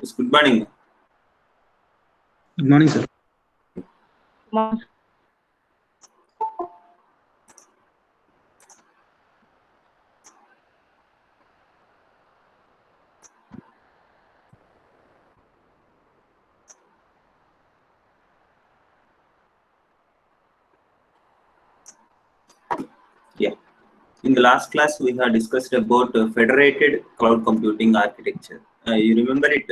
Yes, good morning. Good morning, sir. Yeah. In the last class, we have discussed about federated cloud computing architecture. You remember it?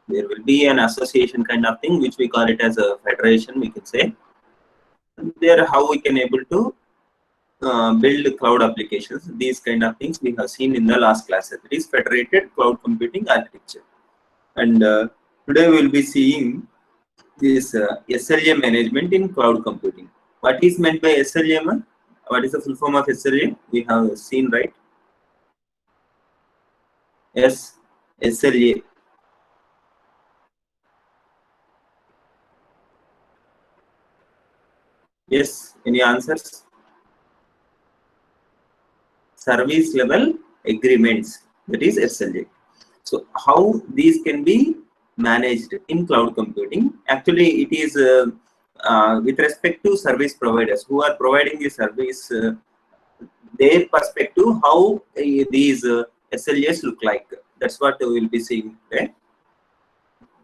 There will be an association kind of thing, which we call it as a federation, we can say. There, how we can able to build cloud applications. These kind of things we have seen in the last class. It is federated cloud computing architecture. And today we will be seeing this SLA management in cloud computing. What is meant by SLA? What is the full form of SLA? We have seen, right? Yes, SLA. Yes, any answers? Service level agreements, that is SLA. So how these can be managed in cloud computing? Actually, it is with respect to service providers who are providing the service, their perspective, how these SLAs look like. That's what we will be seeing today.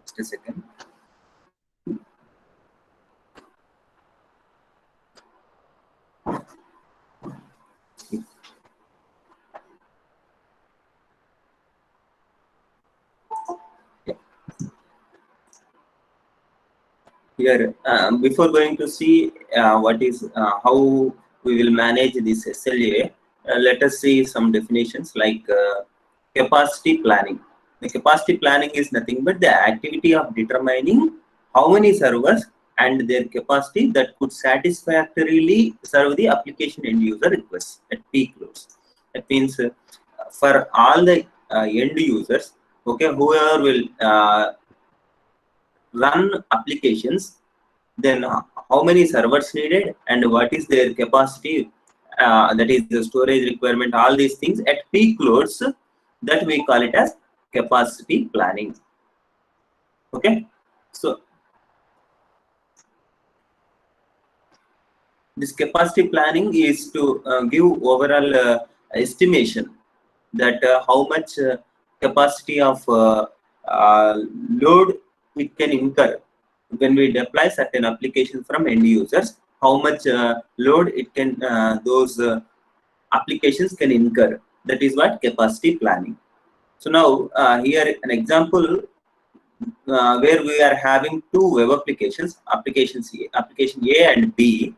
Just a second. Here, before going to see what is how we will manage this SLA, let us see some definitions like capacity planning. The capacity planning is nothing but the activity of determining how many servers and their capacity that could satisfactorily serve the application end user requests at peak loads. That means for all the end users, okay, whoever will run applications, then how many servers needed and what is their capacity, that is the storage requirement, all these things at peak loads, that we call it as capacity planning. Okay, so this capacity planning is to give overall estimation that how much capacity of load it can incur when we deploy certain applications from end users, how much load it can those applications can incur. That is what capacity planning. So now here an example where we are having two web applications, application A and B.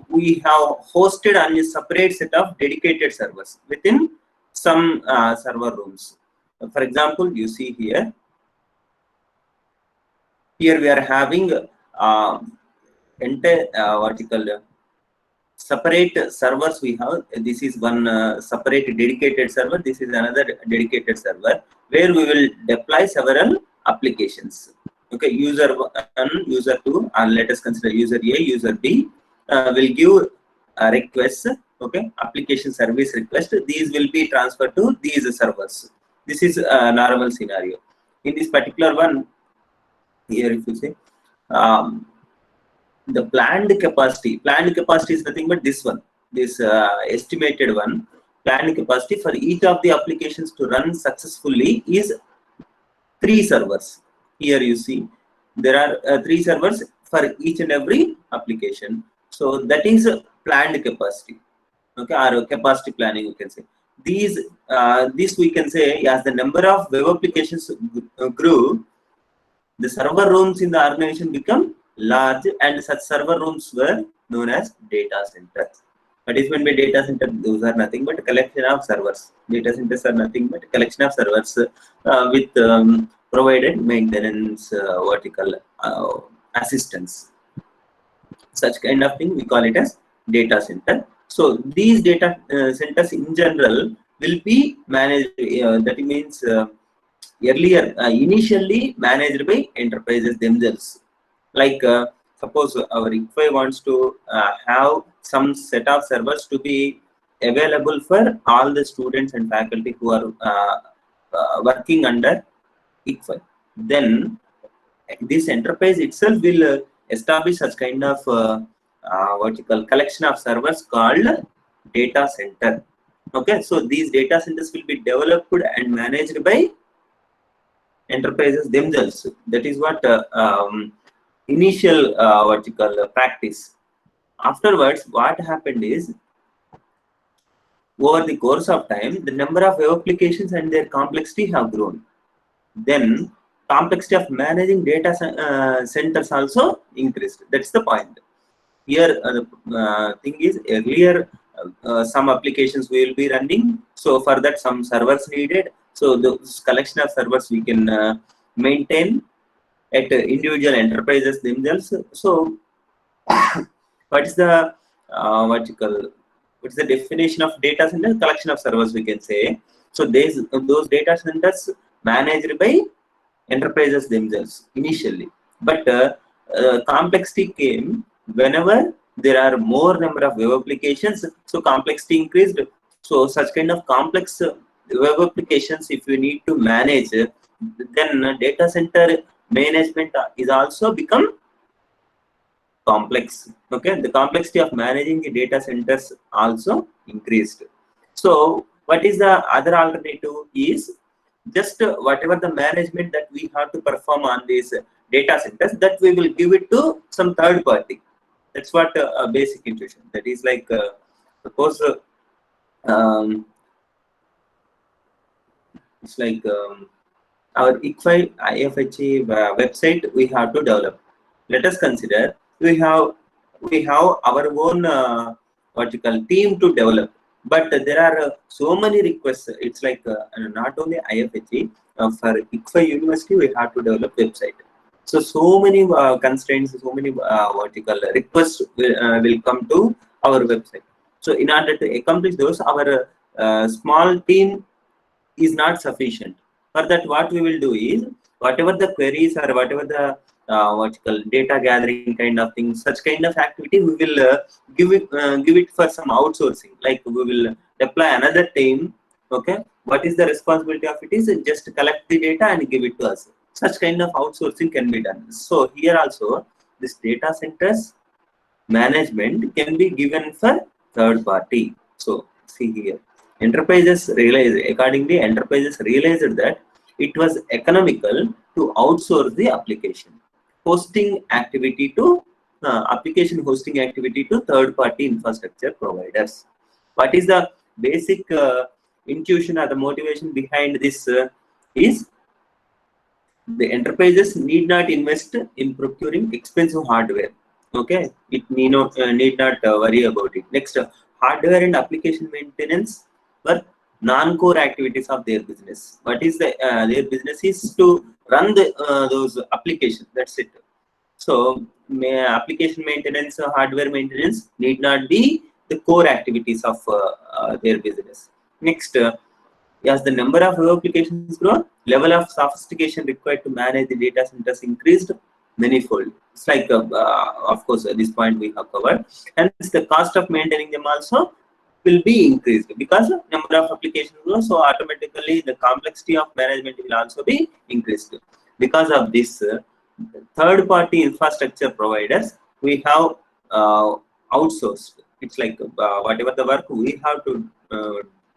We have hosted on a separate set of dedicated servers within some server rooms. For example, you see here. Here we are having separate servers. We have this is one separate dedicated server. This is another dedicated server where we will deploy several applications. Okay, user 1, user 2, and let us consider user A, user B will give requests. Okay, application service request. These will be transferred to these servers. This is a normal scenario. In this particular one, here if you say the planned capacity is nothing but this one, this estimated one. Planned capacity for each of the applications to run successfully is 3 servers. Here you see there are 3 servers for each and every application. So that is planned capacity. Okay, or capacity planning, you can say. These this we can say as the number of web applications grew, the server rooms in the organization become large, and such server rooms were known as data centers. What is meant by data center? Those are nothing but a collection of servers. Data centers are nothing but a collection of servers with provided maintenance vertical assistance. Such kind of thing we call it as data center. So these data centers in general will be managed. That means earlier initially managed by enterprises themselves. Like suppose our ICFAI wants to have some set of servers to be available for all the students and faculty who are working under ICFI. Then this enterprise itself will establish such kind of what you call collection of servers called data center. Okay, so these data centers will be developed and managed by enterprises themselves. That is what initial what you call practice. Afterwards, what happened is, over the course of time, the number of web applications and their complexity have grown. Then complexity of managing data centers also increased. That's the point. Here the thing is, earlier some applications we will be running, so for that some servers needed. So this collection of servers we can maintain at individual enterprises themselves. So what is the what's the definition of data center? Collection of servers, we can say. So those data centers managed by enterprises themselves initially, but complexity came whenever there are more number of web applications. So complexity increased. So such kind of complex web applications, if you need to manage, then data center management is also become complex. Okay, the complexity of managing the data centers also increased. So what is the other alternative is, just whatever the management that we have to perform on these data centers, that we will give it to some third party. That's what a basic intuition. That is like suppose it's like our ICFI IFHE website we have to develop. Let us consider we have our own what you call team to develop, but there are so many requests. It's like not only IFHE, for ICFI University we have to develop website. So many constraints, so many what you call requests will come to our website. So in order to accomplish those, our small team is not sufficient. For that, what we will do is, whatever the queries or whatever the what you call data gathering kind of thing, such kind of activity, we will give it for some outsourcing. Like we will deploy another team. Okay, what is the responsibility of it? Is just collect the data and give it to us. Such kind of outsourcing can be done. So here also, this data centers management can be given for third party. So see here, enterprises accordingly, enterprises realized that it was economical to outsource the application hosting activity to application hosting activity to third party infrastructure providers. What is the basic intuition or the motivation behind this is, the enterprises need not invest in procuring expensive hardware. Okay, it need not worry about it. Next, hardware and application maintenance were non-core activities of their business. What is the their business is to run those applications. That's it. So application maintenance, hardware maintenance need not be the core activities of their business. Next, as the number of web applications grow, level of sophistication required to manage the data centers increased manifold. It's like, of course, at this point we have covered. Hence, the cost of maintaining them also will be increased because the number of applications grow. So automatically, the complexity of management will also be increased. Because of this, third-party infrastructure providers we have outsourced. It's like whatever the work we have to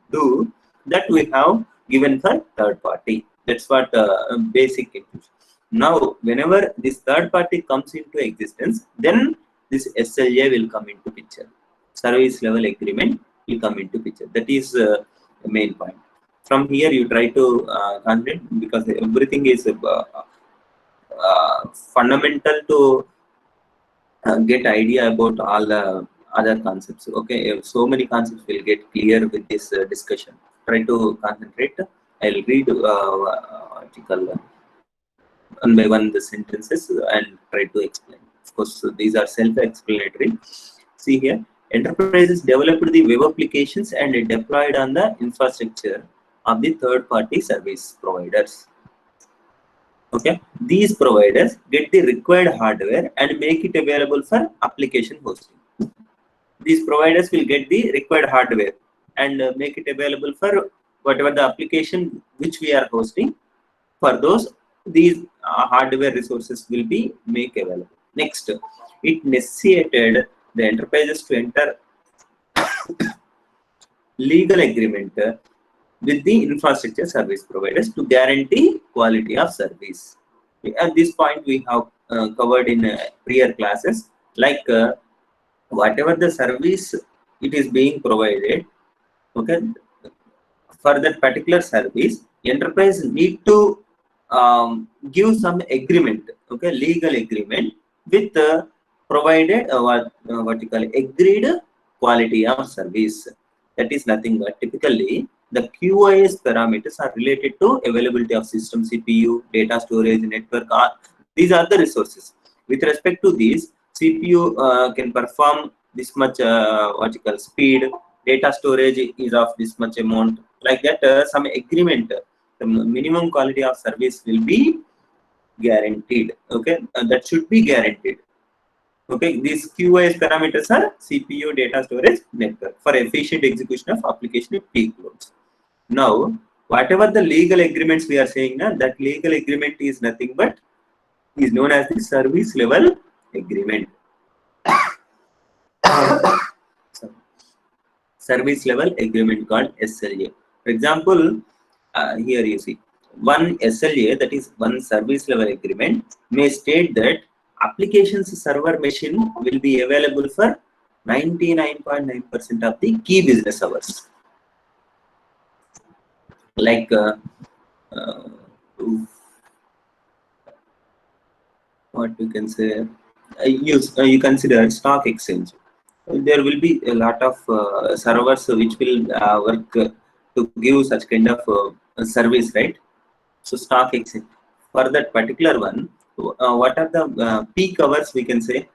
do, that we have given for third party. That's what basic intuition. Now, whenever this third party comes into existence, then this SLA will come into picture. Service level agreement will come into picture. That is the main point. From here, you try to concentrate, because everything is fundamental to get idea about all the other concepts. Okay, so many concepts will get clear with this discussion. Try to concentrate. I'll read article one by one the sentences and try to explain. Of course, these are self-explanatory. See here, enterprises developed the web applications and deployed on the infrastructure of the third-party service providers. Okay, these providers get the required hardware and make it available for application hosting. These providers will get the required hardware and make it available for whatever the application which we are hosting, for those, these hardware resources will be make available. Next, it necessitated the enterprises to enter legal agreement with the infrastructure service providers to guarantee quality of service. At this point, we have covered in prior classes, like whatever the service it is being provided, okay, for that particular service, enterprise need to give some agreement, okay, legal agreement with provided what you call agreed quality of service. That is nothing but typically the QoS parameters are related to availability of system, CPU, data storage, network. These are the resources. With respect to these, CPU can perform this much what you call speed, data storage is of this much amount. Like that, some agreement, the minimum quality of service will be guaranteed. Okay, that should be guaranteed. Okay, these QoS parameters are CPU, data storage, network for efficient execution of application at peak loads. Now, whatever the legal agreements we are saying now, that legal agreement is nothing but is known as the service level agreement. Service level agreement called SLA. For example, here you see one SLA, that is one service level agreement, may state that applications server machine will be available for 99.9% of the key business hours. Like what you can say, you consider stock exchange. There will be a lot of servers which will work to give such kind of service, right? So stock exchange, for that particular one, what are the peak hours we can say?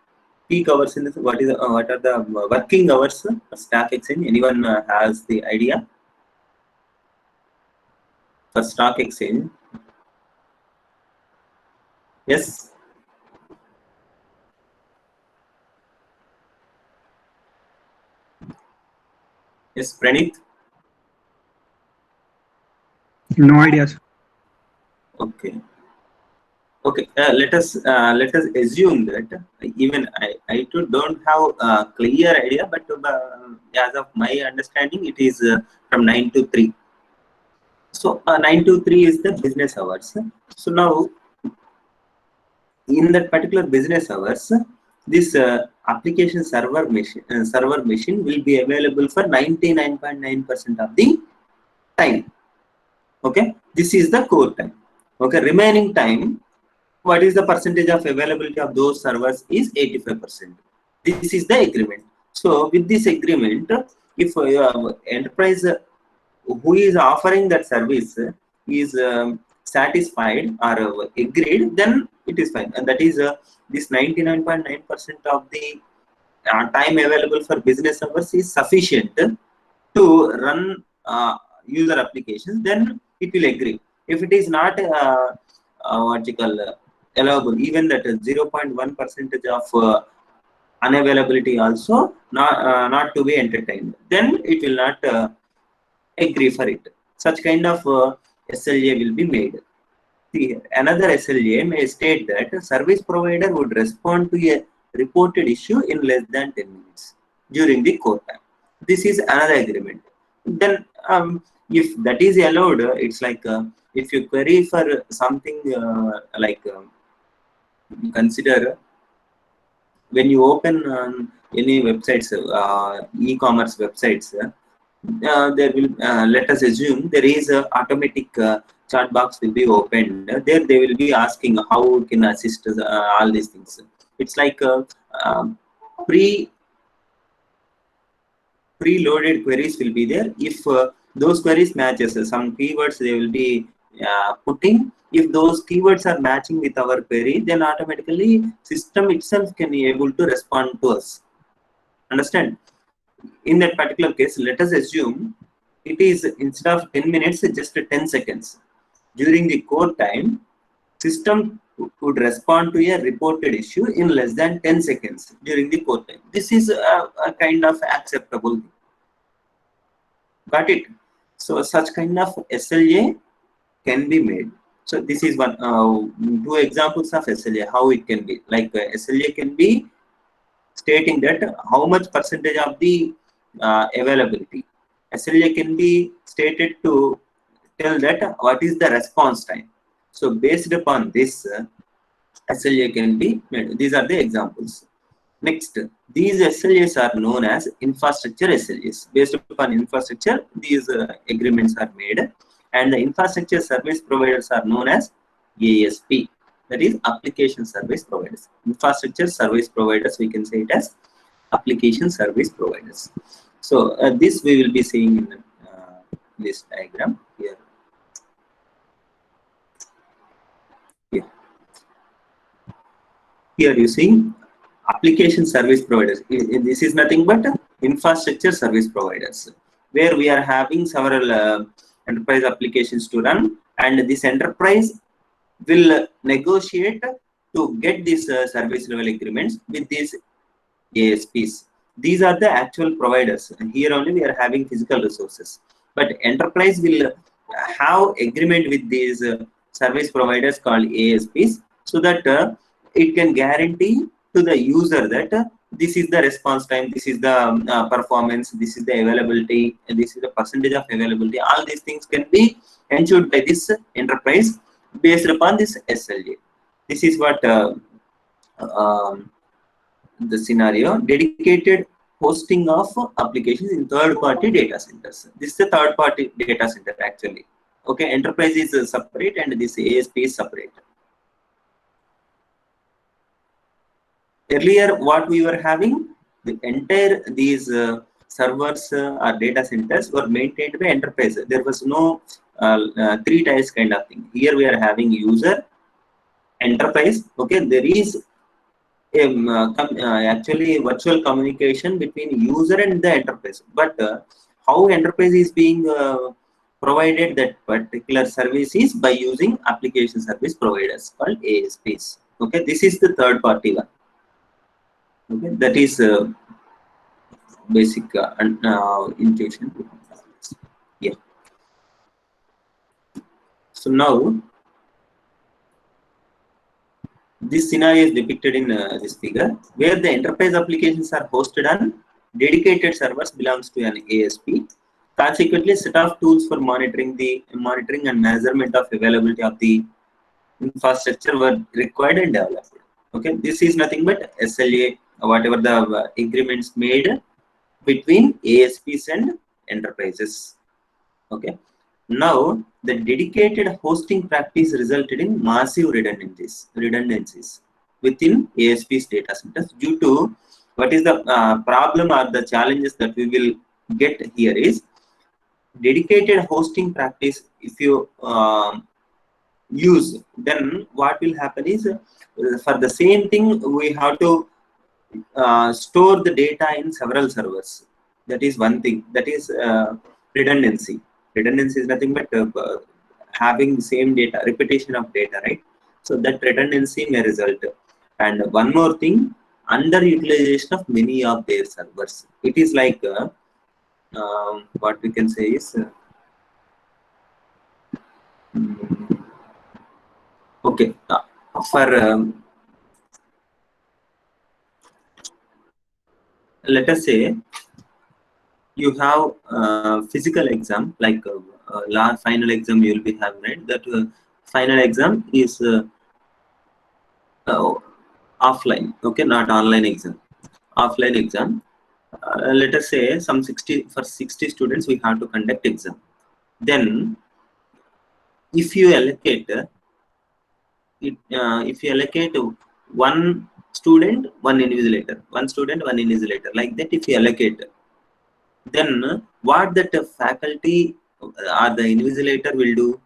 Peak hours in this, what are the working hours for stock exchange? Anyone has the idea for stock exchange? Yes. Yes, Pranit. No ideas. Okay. Okay. Let us assume that even I too don't have a clear idea, but as of my understanding, it is from 9 to 3. So 9 to 3 is the business hours. So now, in that particular business hours, this application server machine will be available for 99.9% of the time. Okay, this is the core time. Okay, remaining time, what is the percentage of availability of those servers is 85%. This is the agreement. So with this agreement, if enterprise who is offering that service is satisfied or agreed, then it is fine. And that is this 99.9% of the time available for business hours is sufficient to run user applications, then it will agree. If it is not what you call allowable, even that 0.1% of unavailability also not to be entertained, then it will not agree for it. Such kind of SLA will be made. See, another SLA may state that a service provider would respond to a reported issue in less than 10 minutes during the core time. This is another agreement. Then if that is allowed, it's like if you query for something like consider when you open any websites, e-commerce websites, there will let us assume there is a automatic chat box will be opened. There they will be asking how can assist all these things. It's like preloaded queries will be there. If those queries matches some keywords, they will be putting. If those keywords are matching with our query, then automatically system itself can be able to respond to us. Understand? In that particular case, let us assume it is instead of 10 minutes, just 10 seconds. During the core time, system would respond to a reported issue in less than 10 seconds during the core time. This is a kind of acceptable thing. Got it? So such kind of SLA can be made. So this is one two examples of SLA, how it can be. Like SLA can be stating that how much percentage of the availability. SLA can be stated to tell that what is the response time. So based upon this, SLA can be made. These are the examples. Next, these SLAs are known as infrastructure SLAs. Based upon infrastructure, these agreements are made, and the infrastructure service providers are known as ASP. That is application service providers. Infrastructure service providers, we can say it as application service providers. So this we will be seeing in this diagram here. Here you see application service providers. This is nothing but infrastructure service providers, where we are having several enterprise applications to run, and this enterprise will negotiate to get these service level agreements with these ASPs. These are the actual providers. Here only we are having physical resources, but enterprise will have agreement with these service providers called ASPs, so that it can guarantee to the user that this is the response time, this is the performance, this is the availability, and this is the percentage of availability. All these things can be ensured by this enterprise based upon this SLA. This is what the scenario. Dedicated hosting of applications in third-party data centers. This is the third-party data center actually. Okay, enterprise is separate and this ASP is separate. Earlier, what we were having, the entire these servers or data centers were maintained by enterprise. There was no three tiers kind of thing. Here we are having user, enterprise. Okay, there is actually virtual communication between user and the enterprise. But how enterprise is being provided that particular service is by using application service providers called ASPs. Okay, this is the third party one. Okay, that is basic intuition. Yeah. So now this scenario is depicted in this figure, where the enterprise applications are hosted on dedicated servers belongs to an ASP. Consequently, set of tools for monitoring and measurement of availability of the infrastructure were required and developed. Okay, this is nothing but SLA, whatever the agreements made between ASPs and enterprises. Okay, now the dedicated hosting practice resulted in massive redundancies within ASP's data centers. Due to what is the problem or the challenges that we will get here is dedicated hosting practice. If you use, then what will happen is for the same thing we have to store the data in several servers. That is one thing. That is redundancy. Redundancy is nothing but having the same data, repetition of data, right? So that redundancy may result. And one more thing, underutilization of many of their servers. It is like what we can say is okay for let us say you have physical exam, like last final exam you will be having, right? That final exam is offline, okay, not online exam, offline exam. Let us say some 60 students we have to conduct exam. Then if you allocate one student, one invigilator, like that, if you allocate, then what that faculty or the invigilator will do,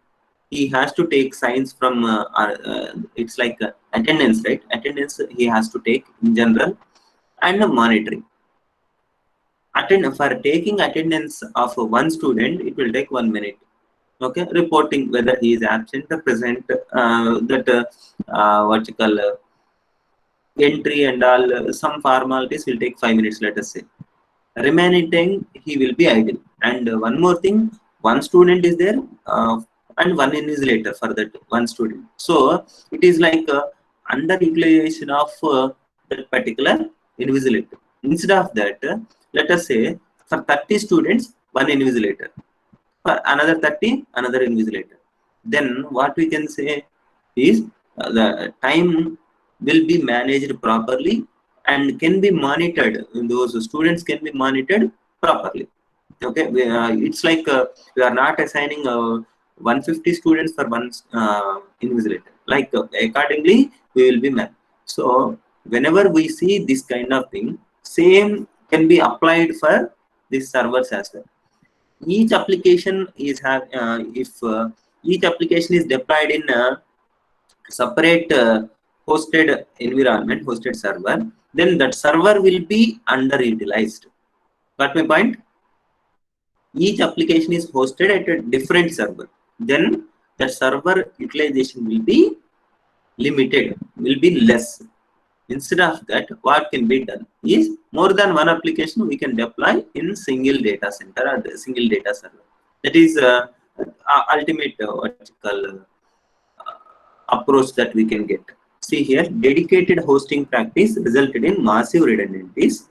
he has to take signs from it's like attendance, right? Attendance he has to take in general, and monitoring. For taking attendance of one student, it will take 1 minute. Okay, reporting whether he is absent or present, that what you call entry and all some formalities will take 5 minutes, let us say. Remaining time he will be idle. And one more thing, one student is there and one invigilator for that one student. So it is like underutilization of that particular invigilator. Instead of that, let us say for 30 students, one invigilator. For another 30, another invigilator. Then what we can say is the time will be managed properly and can be monitored. Those students can be monitored properly. Okay, it's like we are not assigning 150 students for one invigilator. Like accordingly, we will be managed. So whenever we see this kind of thing, same can be applied for these servers as well. Each application is each application is deployed in a separate hosted environment, hosted server, then that server will be underutilized. Got my point? Each application is hosted at a different server. Then the server utilization will be limited, will be less. Instead of that, what can be done is more than one application we can deploy in single data center or the single data server. That is ultimate approach that we can get. See here, dedicated hosting practice resulted in massive redundancies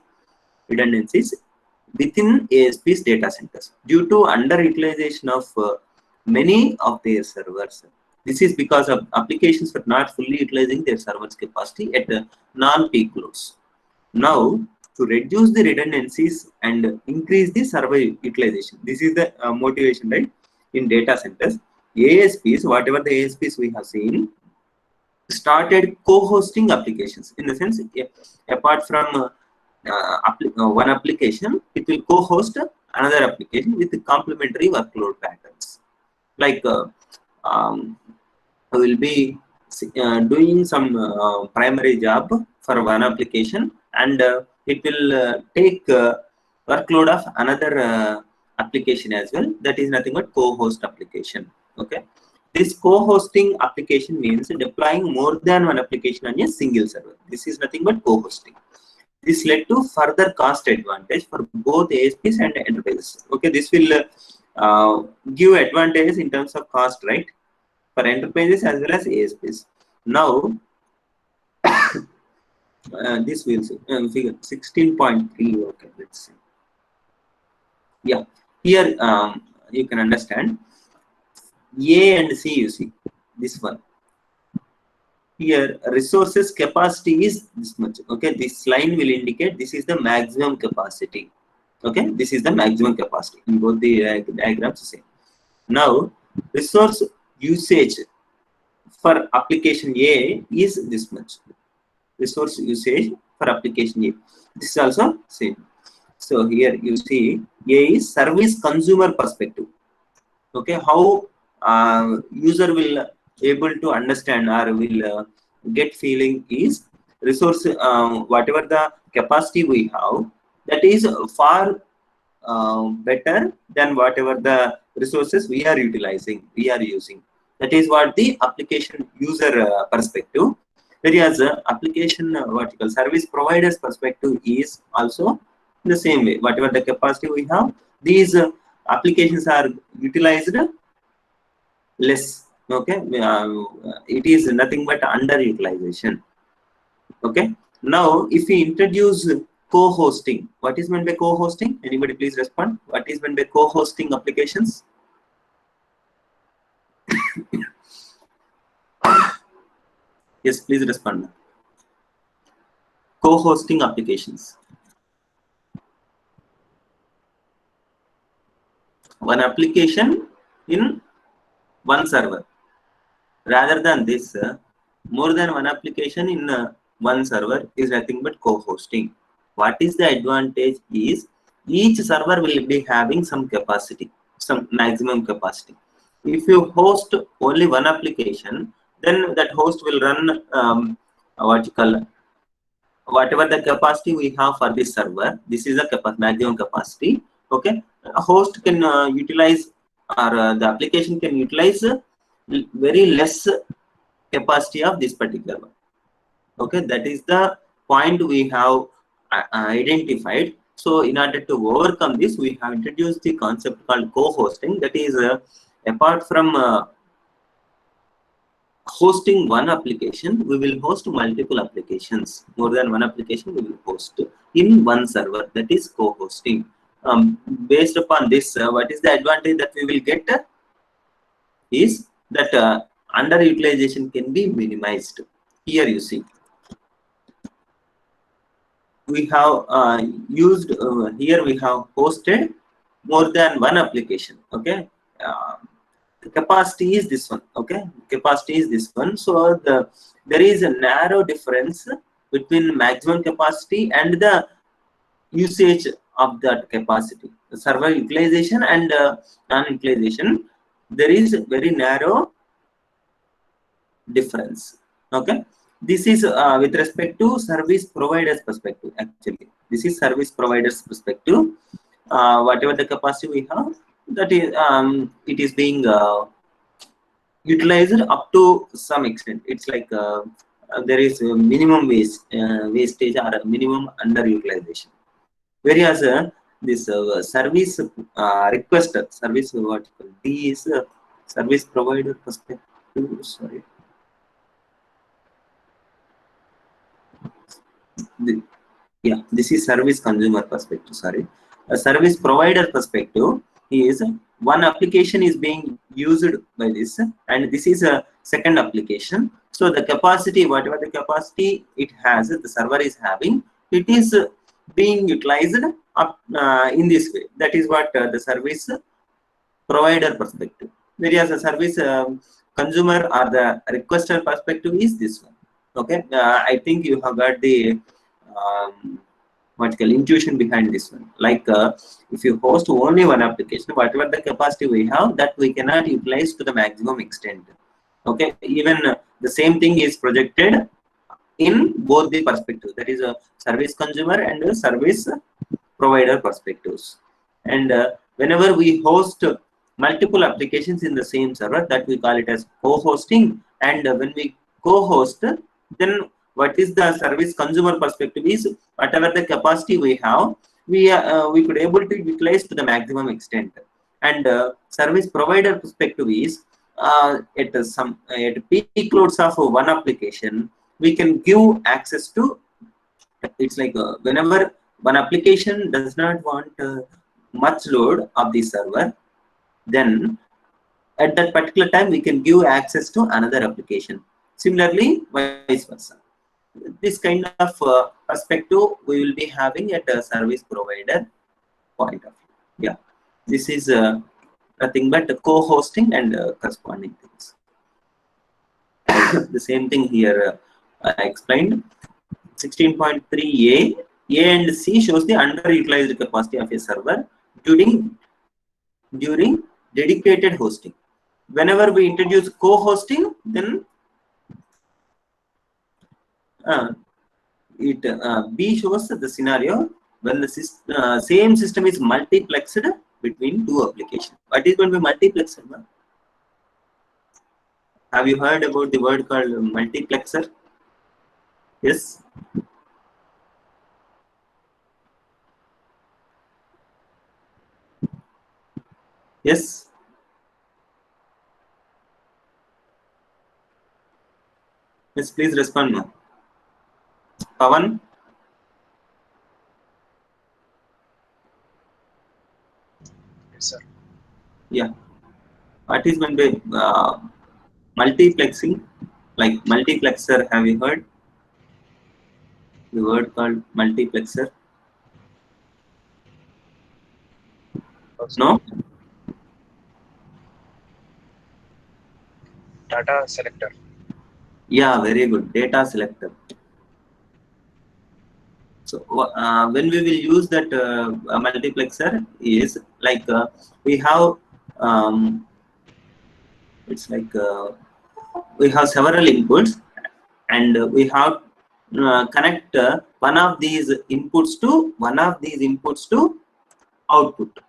within ASP's data centers due to underutilization of many of their servers. This is because of applications were not fully utilizing their servers capacity at non-peak loads. Now, to reduce the redundancies and increase the server utilization, this is the motivation, right? In data centers, ASPs, whatever the ASPs we have seen, started co-hosting applications. In the sense, apart from one application, it will co-host another application with complementary workload patterns. Like we will be doing some primary job for one application, and it will take workload of another application as well. That is nothing but co-host application. Okay, this co-hosting application means deploying more than one application on a single server. This is nothing but co-hosting. This led to further cost advantage for both ASPs and enterprises. Okay, this will give advantages in terms of cost, right, for enterprises as well as ASPs. Now, this will see figure 16.3. Okay, let's see. Yeah, here you can understand A and C. You see this one. Here resources capacity is this much. Okay, this line will indicate this is the maximum capacity. Okay, this is the maximum capacity in both the diagrams. Same. Now, resource usage for application A is this much. Resource usage for application A. This is also same. So here you see A is service consumer perspective. Okay, how user will able to understand or will get feeling is resource whatever the capacity we have, that is far better than whatever the resources we are utilizing, we are using. That is what the application user perspective. Whereas application vertical service providers perspective is also the same way. Whatever the capacity we have, these applications are utilized less. Okay, it is nothing but underutilization. Okay, now if we introduce co-hosting, what is meant by co-hosting? Anybody please respond. What is meant by co-hosting applications? Yes, please respond. Co-hosting applications. One application in one server. Rather than this, more than one application in one server is nothing but co-hosting. What is the advantage is each server will be having some capacity, some maximum capacity. If you host only one application, then that host will run what you call whatever the capacity we have for this server. This is the maximum capacity. Okay, a host can utilize, or the application can utilize very less capacity of this particular one. Okay, that is the point we have identified. So in order to overcome this, we have introduced the concept called co-hosting. That is, apart from hosting one application, we will host multiple applications. More than one application we will host in one server. That is co-hosting. Based upon this, what is the advantage that we will get is that underutilization can be minimized. Here you see, we have used here we have hosted more than one application. Okay, the capacity is this one. Okay, capacity is this one. So there is a narrow difference between maximum capacity and the usage of that capacity. The server utilization and non-utilization, there is a very narrow difference. Okay, this is with respect to service providers perspective. Actually, this is service providers perspective. Whatever the capacity we have, that is it is being utilized up to some extent. It's like there is a minimum wastage or a minimum underutilization. Whereas this service requester, service what these service provider perspective. Sorry. Yeah, this is service consumer perspective. Sorry, a service provider perspective is one application is being used by this, and this is a second application. So the capacity, whatever the capacity it has, the server is having, it is being utilized up in this way. That is what the service provider perspective. Whereas the service consumer or the requester perspective is this one. Okay, I think you have got the vertical intuition behind this one. Like if you host only one application, whatever the capacity we have, that we cannot utilize to the maximum extent. Okay, even the same thing is projected in both the perspectives, that is a service consumer and a service provider perspectives. And whenever we host multiple applications in the same server, that we call it as co-hosting. And when we co-host, then what is the service consumer perspective is whatever the capacity we have, we could able to utilize to the maximum extent. And service provider perspective is at peak loads of one application, we can give access to. It's like whenever one application does not want much load of the server, then at that particular time we can give access to another application. Similarly, vice versa. This kind of perspective we will be having at a service provider point of view. Yeah, this is nothing but co-hosting and corresponding things. The same thing here I explained. 16.3a, A and C shows the underutilized capacity of a server during dedicated hosting. Whenever we introduce co-hosting, then B shows the scenario when the same system is multiplexed between two applications. What is going to be multiplexed? Have you heard about the word called multiplexer? Yes. Yes. Yes, please respond now. Pawan? Yes, sir. Yeah. What is going to be multiplexing? Like multiplexer, have you heard the word called multiplexer? No? Data selector. Yeah, very good. Data selector. So when we will use that multiplexer is like we have it's like we have several inputs, and we have connect one of these inputs to output.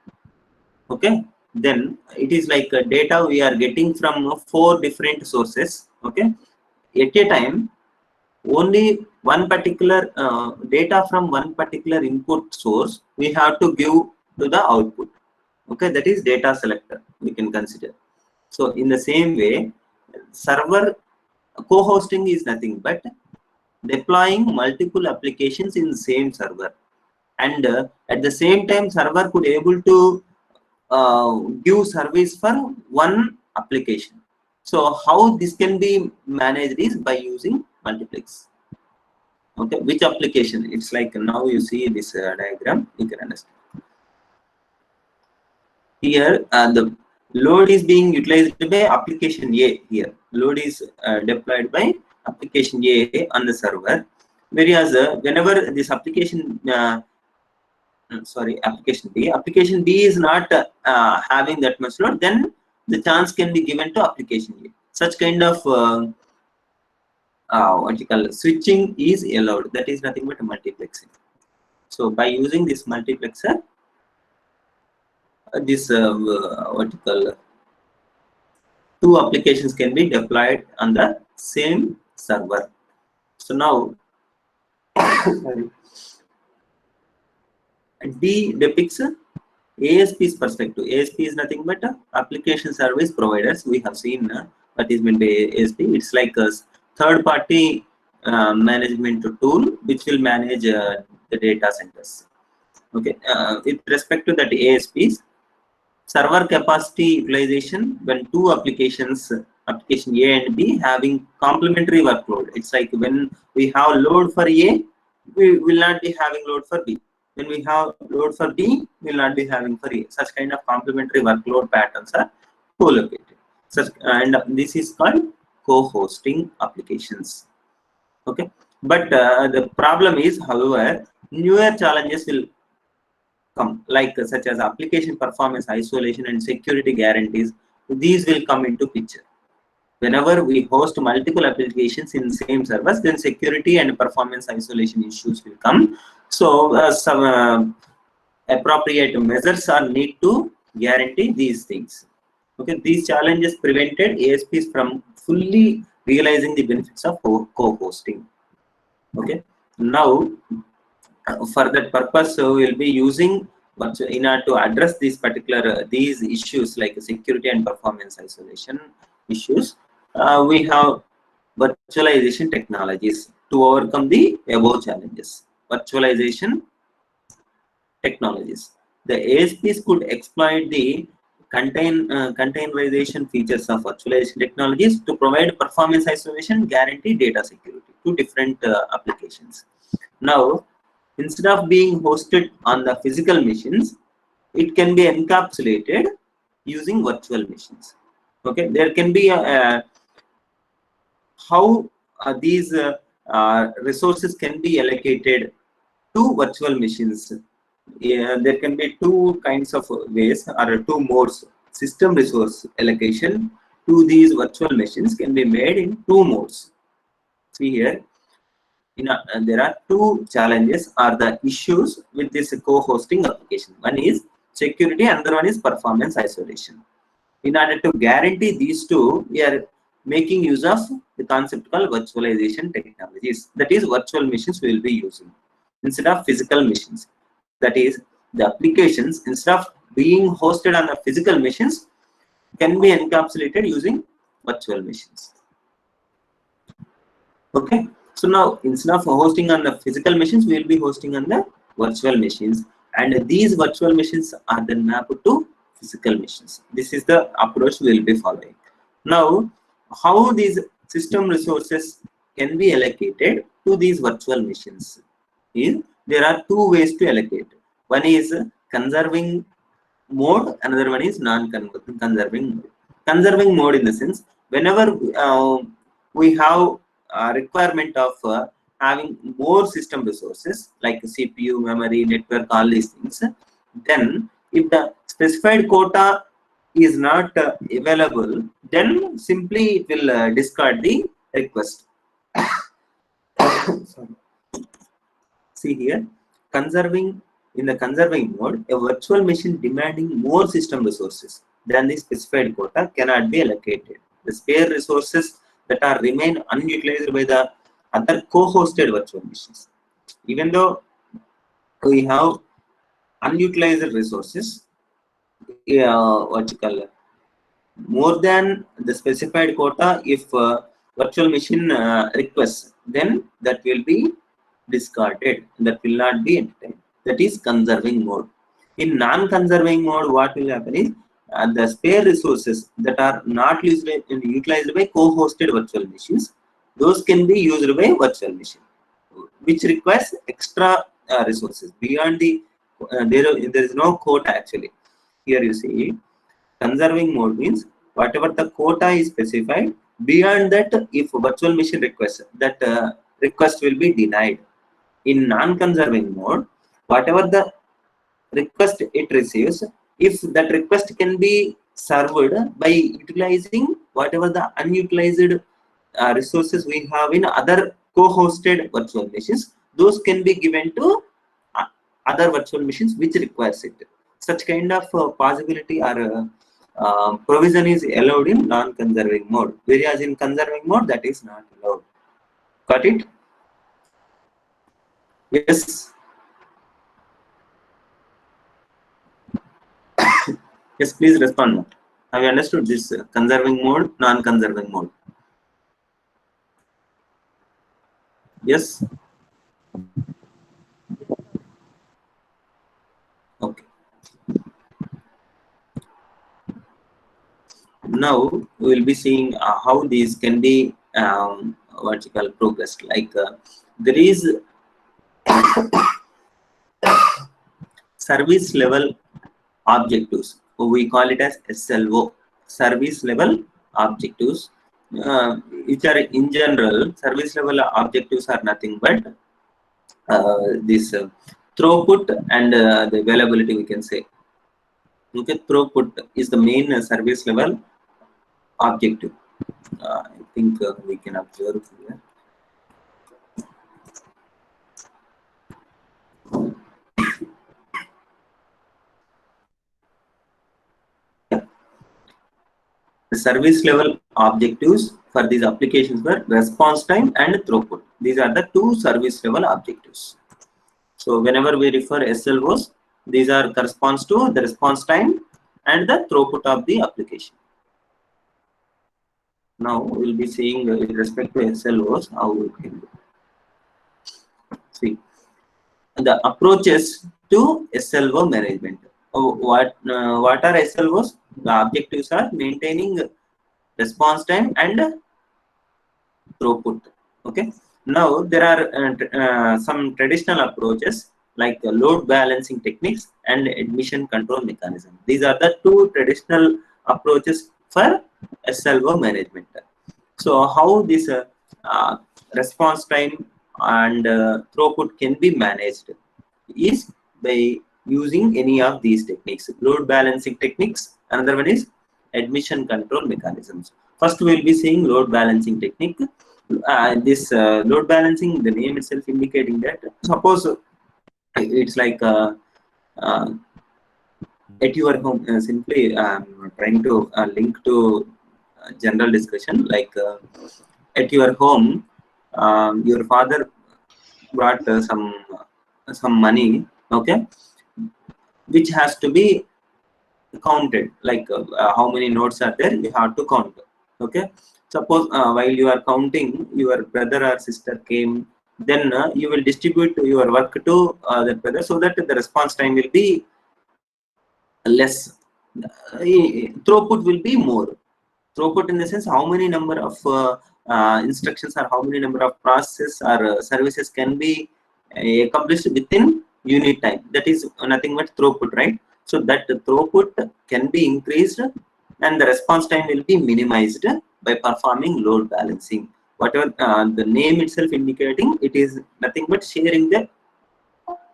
Okay, then it is like data we are getting from 4 different sources. Okay, at a time only one particular data from one particular input source we have to give to the output. Okay, that is data selector we can consider. So in the same way, server co-hosting is nothing but deploying multiple applications in the same server, and at the same time server could able to give service for one application. So how this can be managed is by using multiplex. Okay, which application? It's like now you see this diagram, you can understand. Here the load is being utilized by application A. Here load is deployed by application A on the server, whereas whenever this application application B is not having that much load, then the chance can be given to application A. Such kind of what you call switching is allowed. That is nothing but multiplexing. So by using this multiplexer, this what you call two applications can be deployed on the same server. So now D depicts ASP's perspective. ASP is nothing but application service providers. We have seen what is meant by ASP. It's like a third-party management tool which will manage the data centers. Okay, with respect to that ASPs, server capacity utilization when two applications, application A and B, having complementary workload. It's like when we have load for A, we will not be having load for B. When we have load for B, we will not be having for A. Such kind of complementary workload patterns are co-located. And this is called co-hosting applications. Okay, but the problem is, however, newer challenges will come, like such as application performance isolation and security guarantees. These will come into picture. Whenever we host multiple applications in same servers, then security and performance isolation issues will come. So some appropriate measures are need to guarantee these things. Okay, these challenges prevented ASPs from fully realizing the benefits of co-hosting. Okay, now for that purpose, we will be using in order to address these particular these issues like security and performance isolation issues. We have virtualization technologies to overcome the above challenges. Virtualization technologies. The ASPs could exploit the containerization features of virtualization technologies to provide performance isolation, guarantee data security to different applications. Now, instead of being hosted on the physical machines, it can be encapsulated using virtual machines. Okay, there can be how these resources can be allocated to virtual machines. There can be two kinds of ways or two modes. System resource allocation to these virtual machines can be made in two modes. See here, there are two challenges or the issues with this co-hosting application. One is security, another one is performance isolation. In order to guarantee these two, we are making use of the concept called virtualization technologies. That is, virtual machines we will be using instead of physical machines. That is, the applications, instead of being hosted on the physical machines, can be encapsulated using virtual machines. Okay, so now instead of hosting on the physical machines, we will be hosting on the virtual machines, and these virtual machines are then mapped to physical machines. This is the approach we will be following. Now, how these system resources can be allocated to these virtual machines is there are two ways to allocate. One is conserving mode, another one is non-conserving mode. Conserving mode in the sense, whenever we have a requirement of having more system resources like CPU, memory, network, all these things, then if the specified quota is not available, then simply it will discard the request. Sorry. See here, in the conserving mode, a virtual machine demanding more system resources than the specified quota cannot be allocated. The spare resources that are remain unutilized by the other co-hosted virtual machines. Even though we have unutilized resources, what you call more than the specified quota, if virtual machine requests, then that will be discarded. That will not be entertained. That is conserving mode. In non-conserving mode, what will happen is the spare resources that are not utilized by co-hosted virtual machines, those can be used by virtual machine, which requires extra resources beyond the there is no quota actually. Here you see conserving mode means whatever the quota is specified, beyond that if virtual machine requests, that request will be denied. In non-conserving mode, whatever the request it receives, if that request can be served by utilizing whatever the unutilized resources we have in other co-hosted virtual machines, those can be given to other virtual machines which requires it. Such kind of possibility or provision is allowed in non-conserving mode, whereas in conserving mode that is not allowed. Got it? Yes. Yes, please respond. Have you understood this conserving mode, non-conserving mode? Yes. Okay. Now we will be seeing how these can be what you call progressed. Like there is service level objectives. We call it as SLO, service level objectives, which are in general service level objectives are nothing but this throughput and the availability, we can say. Okay, throughput is the main service level objective. I think we can observe here. The service level objectives for these applications were response time and throughput. These are the two service level objectives. So whenever we refer SLOs, these are corresponds to the response time and the throughput of the application. Now we will be seeing with respect to SLOs how we can do. See the approaches to SLO management. What are SLOs? The objectives are maintaining response time and throughput. Okay. Now there are some traditional approaches like load balancing techniques and admission control mechanism. These are the two traditional approaches for SLO management. So how this response time and throughput can be managed is by using any of these techniques. Load balancing techniques, another one is admission control mechanisms. First we will be seeing load balancing technique. This load balancing, the name itself indicating that suppose it's like at your home, simply trying to link to general discussion, like at your home your father brought some money, okay, which has to be counted, like how many notes are there, you have to count. Okay, suppose while you are counting, your brother or sister came, then you will distribute your work to that brother, so that the response time will be less, throughput will be more. Throughput in the sense how many number of instructions or how many number of processes or services can be accomplished within unit time. That is nothing but throughput, right? So that throughput can be increased and the response time will be minimized by performing load balancing. Whatever the name itself indicating, it is nothing but sharing the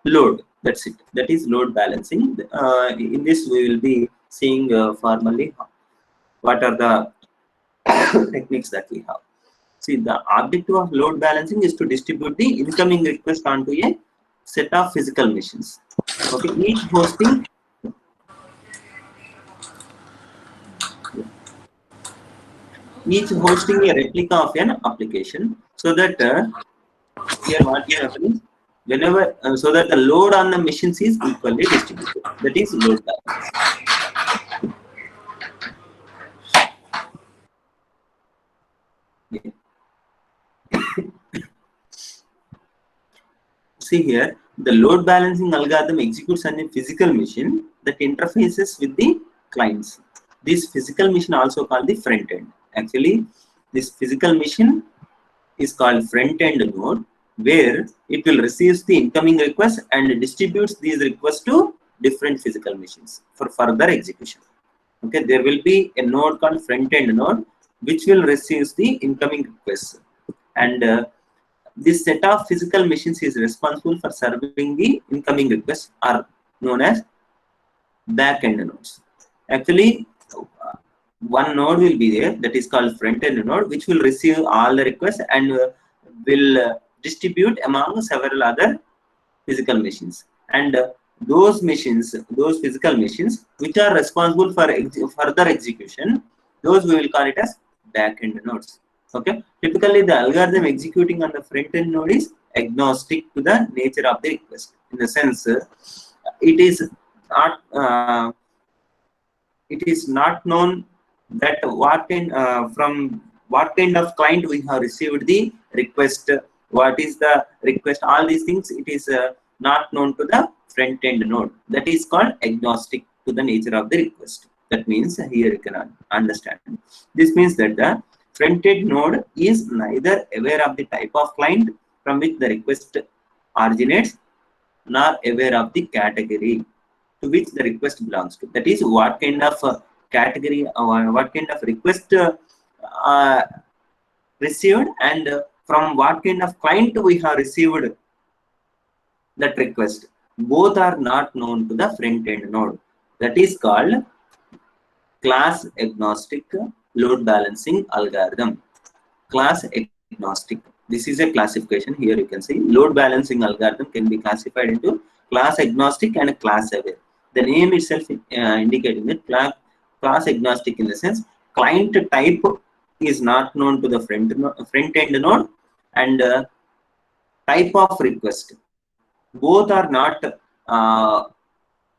load. That's it. That is load balancing. In this we will be seeing formally what are the techniques that we have. See, the objective of load balancing is to distribute the incoming request onto a set of physical machines. Okay, each hosting each hosting a replica of an application, so that here what is happening, whenever so that the load on the machines is equally distributed. That is load balance. Yeah. See here, the load balancing algorithm executes on a physical machine that interfaces with the clients. This physical machine also called the front end. Actually, this physical machine is called front end node, where it will receive the incoming requests and distributes these requests to different physical machines for further execution. Okay, there will be a node called front end node which will receive the incoming requests, and this set of physical machines is responsible for serving the incoming requests, are known as back-end nodes. Actually, one node will be there that is called front-end node, which will receive all the requests and will distribute among several other physical machines. And those machines, those physical machines, which are responsible for further execution, those we will call it as back-end nodes. Okay. Typically, the algorithm executing on the front-end node is agnostic to the nature of the request. In the sense, it is not known that from what kind of client we have received the request, what is the request, all these things, it is not known to the front-end node. That is called agnostic to the nature of the request. That means here you can understand. This means that the front-end node is neither aware of the type of client from which the request originates, nor aware of the category to which the request belongs to. That is, what kind of category or what kind of request received, and from what kind of client we have received that request. Both are not known to the front-end node. That is called class agnostic load balancing algorithm. Class agnostic. This is a classification. Here you can see load balancing algorithm can be classified into class agnostic and class aware. The name itself indicating that class agnostic, in the sense client type is not known to the front-end node, and type of request, both are not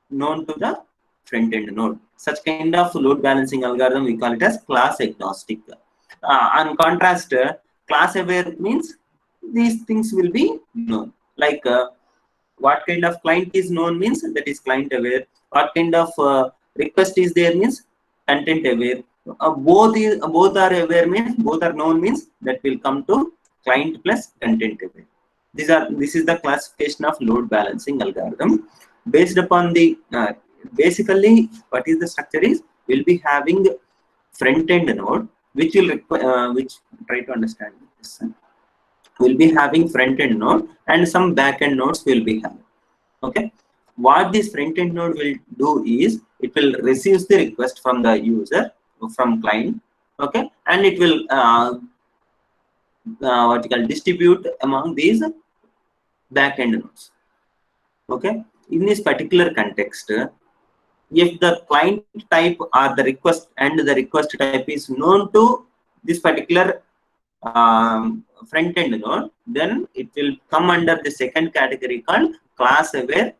known to the front-end node. Such kind of load balancing algorithm we call it as class agnostic. On contrast, class aware means these things will be known. Like what kind of client is known means that is client aware. What kind of request is there means content aware. Both are aware means, both are known means, that will come to client plus content aware. This is the classification of load balancing algorithm. Based upon the basically what is the structure is, we'll be having front end node which will which try to understand this. We'll be having front end node and some back end nodes will be having. Okay, what this front end node will do is it will receive the request from the user, from client. Okay, and it will what you call distribute among these back end nodes. Okay, in this particular context, if the client type or the request and the request type is known to this particular front end node, then it will come under the second category called class aware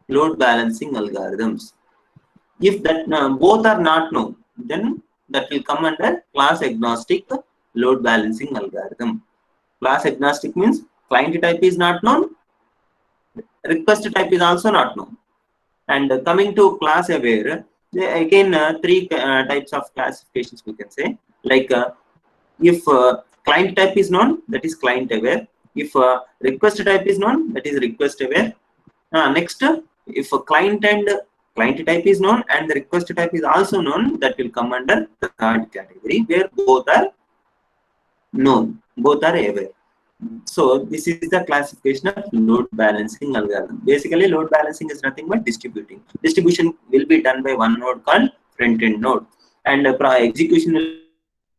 load balancing algorithms. If that both are not known, then that will come under class agnostic load balancing algorithm. Class agnostic means client type is not known, request type is also not known. And coming to class aware, again three types of classifications we can say. Like if client type is known, that is client aware. If request type is known, that is request aware. Next, if a client type is known and the request type is also known, that will come under the third category, where both are known, both are aware. So this is the classification of load balancing algorithm. Basically, load balancing is nothing but distributing. Distribution will be done by one node called front-end node, and execution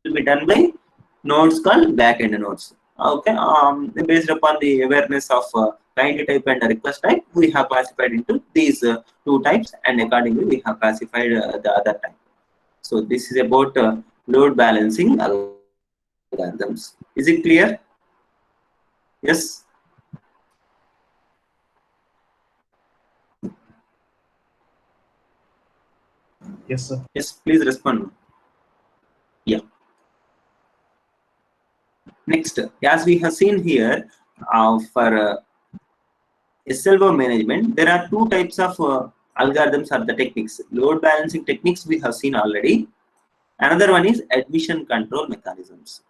will be done by nodes called back-end nodes. Okay, based upon the awareness of client type and request type, we have classified into these two types, and accordingly we have classified the other type. So this is about load balancing algorithms. Is it clear? Yes. Yes, sir. Yes, please respond. Yeah. Next, as we have seen here, for SLO management, there are two types of algorithms or the techniques. Load balancing techniques we have seen already. Another one is admission control mechanisms.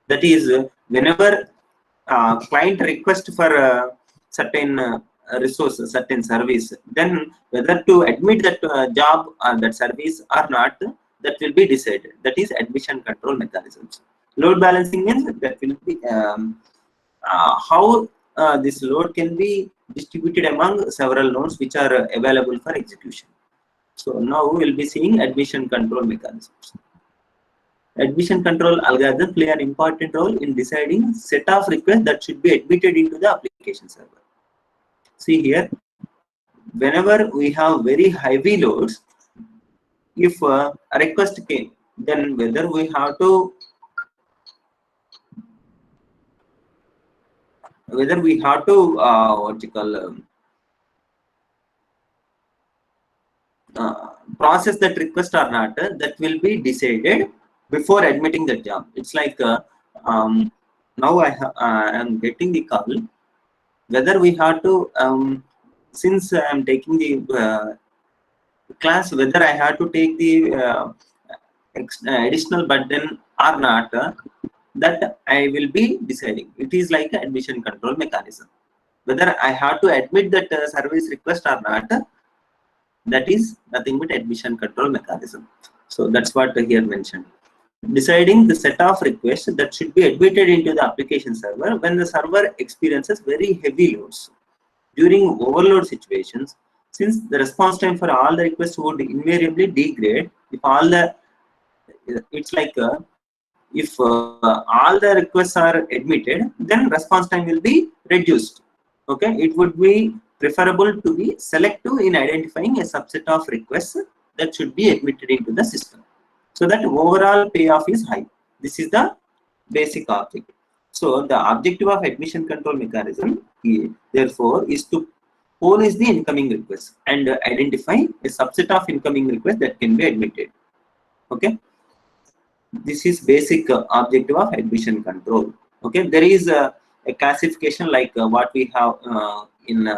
That is, whenever client request for a certain resource, certain service, then whether to admit that job or that service or not, that will be decided. That is admission control mechanisms. Load balancing means that will be how this load can be distributed among several nodes which are available for execution. So now we will be seeing admission control mechanisms. Admission control algorithms play an important role in deciding set of requests that should be admitted into the application server. See here, whenever we have very heavy loads, if a request came, then whether we have to what you call process that request or not, that will be decided before admitting the job. It's like now I am getting the call, whether we have to since I am taking the class, whether I have to take the additional burden or not, that I will be deciding. It is like an admission control mechanism. Whether I have to admit that service request or not, that is nothing but admission control mechanism. So that's what here mentioned. Deciding the set of requests that should be admitted into the application server when the server experiences very heavy loads. During overload situations, since the response time for all the requests would invariably degrade if all the, it's like if all the requests are admitted, then response time will be reduced. Okay, it would be preferable to be selective in identifying a subset of requests that should be admitted into the system, so that overall payoff is high. This is the basic object. So the objective of admission control mechanism, therefore, is to police the incoming request and identify a subset of incoming requests that can be admitted. Okay, this is basic objective of admission control. Okay, there is a classification like what we have in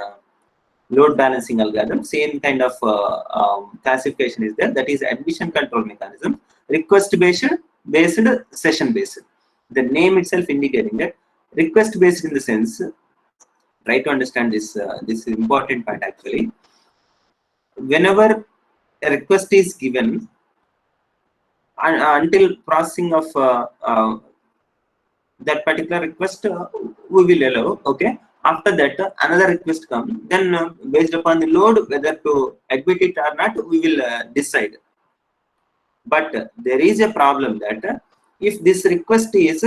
load balancing algorithm. Same kind of classification is there. That is admission control mechanism, request based, session based. The name itself indicating that request based in the sense. Try to understand this. This is important point actually. Whenever a request is given, until processing of that particular request, we will allow. Okay. After that, another request comes. Then, based upon the load, whether to admit it or not, we will decide. But there is a problem that if this request is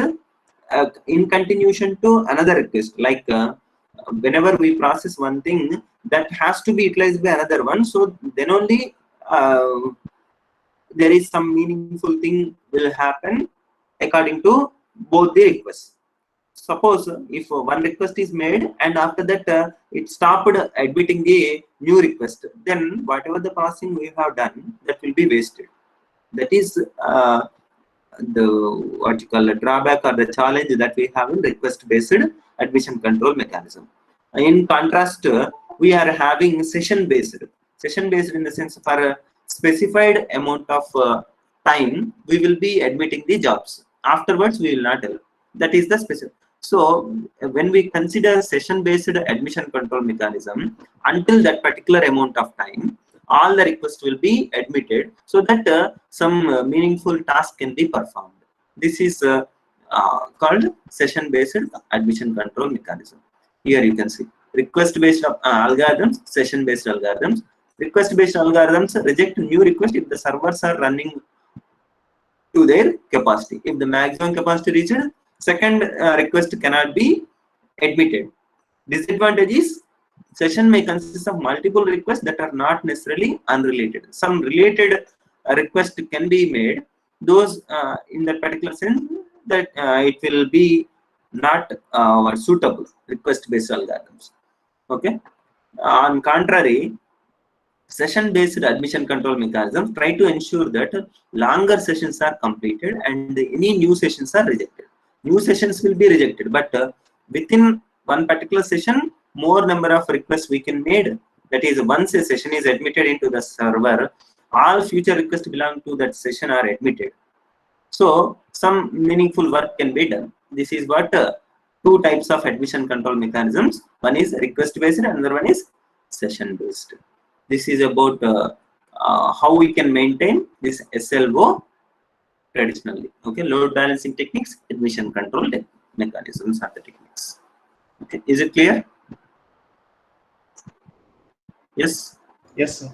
in continuation to another request, like whenever we process one thing, that has to be utilized by another one. So then only there is some meaningful thing will happen according to both the requests. Suppose if one request is made and after that it stopped admitting the new request, then whatever the processing we have done, that will be wasted. That is the what you call a drawback or the challenge that we have in request based admission control mechanism. In contrast, we are having session based in the sense for a specified amount of time we will be admitting the jobs. Afterwards we will not allow. That is the specific. So when we consider session based admission control mechanism, until that particular amount of time, all the requests will be admitted, so that some meaningful task can be performed. This is called session based admission control mechanism. Here you can see request based algorithms, session based algorithms. Request based algorithms reject new requests if the servers are running to their capacity. If the maximum capacity reached, second request cannot be admitted. Disadvantage is session may consist of multiple requests that are not necessarily unrelated. Some related a request can be made, those in that particular sense that it will be not suitable request based algorithms. Okay. On contrary, session based admission control mechanisms try to ensure that longer sessions are completed and any new sessions are rejected. New sessions will be rejected, but within one particular session, more number of requests we can made. That is, once a session is admitted into the server, all future requests belong to that session are admitted. So some meaningful work can be done. This is what two types of admission control mechanisms. One is request based, another one is session based. This is about how we can maintain this SLO traditionally. Okay, load balancing techniques, admission control mechanisms are the techniques. Okay, is it clear? Yes. Yes, sir.